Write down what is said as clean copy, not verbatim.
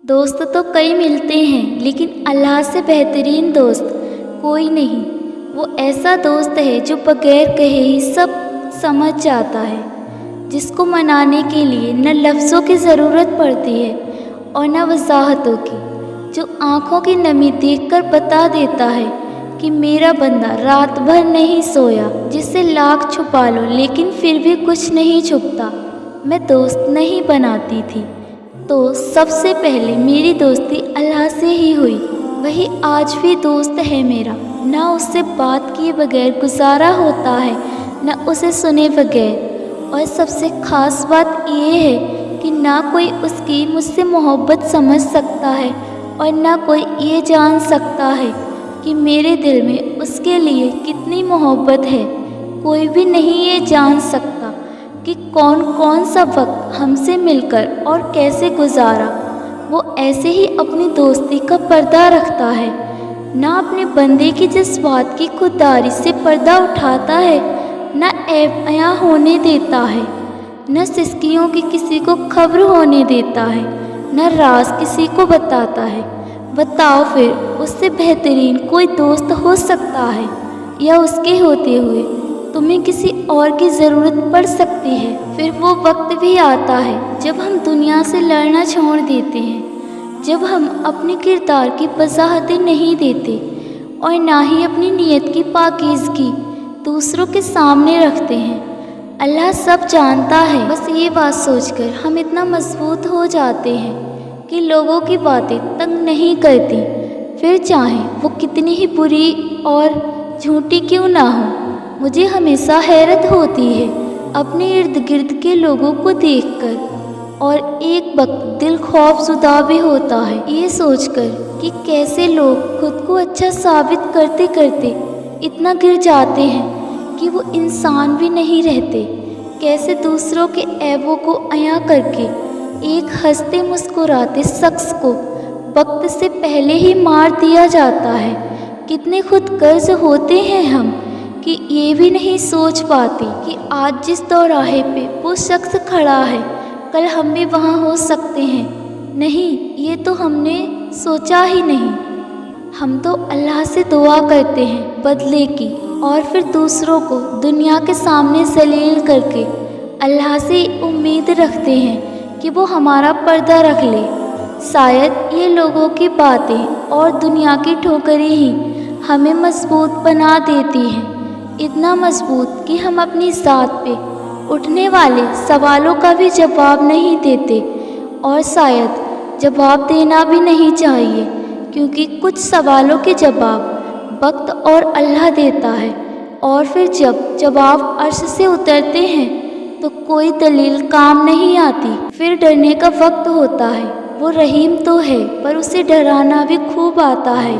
दोस्त तो कई मिलते हैं लेकिन अल्लाह से बेहतरीन दोस्त कोई नहीं। वो ऐसा दोस्त है जो बगैर कहे ही सब समझ जाता है, जिसको मनाने के लिए न लफ्ज़ों की ज़रूरत पड़ती है और न वजाहतों की, जो आँखों की नमी देखकर बता देता है कि मेरा बंदा रात भर नहीं सोया, जिसे लाख छुपा लो लेकिन फिर भी कुछ नहीं छुपता। मैं दोस्त नहीं बनाती थी तो सबसे पहले मेरी दोस्ती अल्लाह से ही हुई। वही आज भी दोस्त है मेरा। ना उससे बात किए बगैर गुजारा होता है, न उसे सुने बगैर। और सबसे ख़ास बात ये है कि ना कोई उसकी मुझसे मोहब्बत समझ सकता है और ना कोई ये जान सकता है कि मेरे दिल में उसके लिए कितनी मोहब्बत है। कोई भी नहीं ये जान सकता कि कौन कौन सा वक्त हमसे मिलकर और कैसे गुजारा। वो ऐसे ही अपनी दोस्ती का पर्दा रखता है, ना अपने बंदे की जज्बात की खुददारी से पर्दा उठाता है, ना ऐब अया होने देता है, न सिसकियों की किसी को खबर होने देता है, न राज किसी को बताता है। बताओ फिर उससे बेहतरीन कोई दोस्त हो सकता है? या उसके होते हुए तुम्हें किसी और की ज़रूरत पड़ सकती है? फिर वो वक्त भी आता है जब हम दुनिया से लड़ना छोड़ देते हैं, जब हम अपने किरदार की वजाहतें नहीं देते और ना ही अपनी नीयत की पाकीज़गी दूसरों के सामने रखते हैं। अल्लाह सब जानता है। बस ये बात सोचकर हम इतना मजबूत हो जाते हैं कि लोगों की बातें तंग नहीं करती, फिर चाहे वो कितनी ही बुरी और झूठी क्यों ना हो। मुझे हमेशा हैरत होती है अपने इर्द गिर्द के लोगों को देखकर, और एक वक्त दिल खौफज़दा भी होता है ये सोचकर कि कैसे लोग खुद को अच्छा साबित करते करते इतना गिर जाते हैं कि वो इंसान भी नहीं रहते। कैसे दूसरों के ऐबों को अया करके एक हंसते मुस्कुराते शख्स को वक्त से पहले ही मार दिया जाता है। कितने खुद गर्ज होते हैं हम कि ये भी नहीं सोच पाते कि आज जिस दौराहे पे वो शख्स खड़ा है कल हम भी वहाँ हो सकते हैं। नहीं, ये तो हमने सोचा ही नहीं। हम तो अल्लाह से दुआ करते हैं बदले की, और फिर दूसरों को दुनिया के सामने जलील करके अल्लाह से उम्मीद रखते हैं कि वो हमारा पर्दा रख ले। शायद ये लोगों की बातें और दुनिया की ठोकरें ही हमें मजबूत बना देती हैं, इतना मजबूत कि हम अपनी ज़ात पे उठने वाले सवालों का भी जवाब नहीं देते, और शायद जवाब देना भी नहीं चाहिए, क्योंकि कुछ सवालों के जवाब वक्त और अल्लाह देता है। और फिर जब जवाब अर्श से उतरते हैं तो कोई दलील काम नहीं आती। फिर डरने का वक्त होता है। वो रहीम तो है पर उसे डराना भी खूब आता है।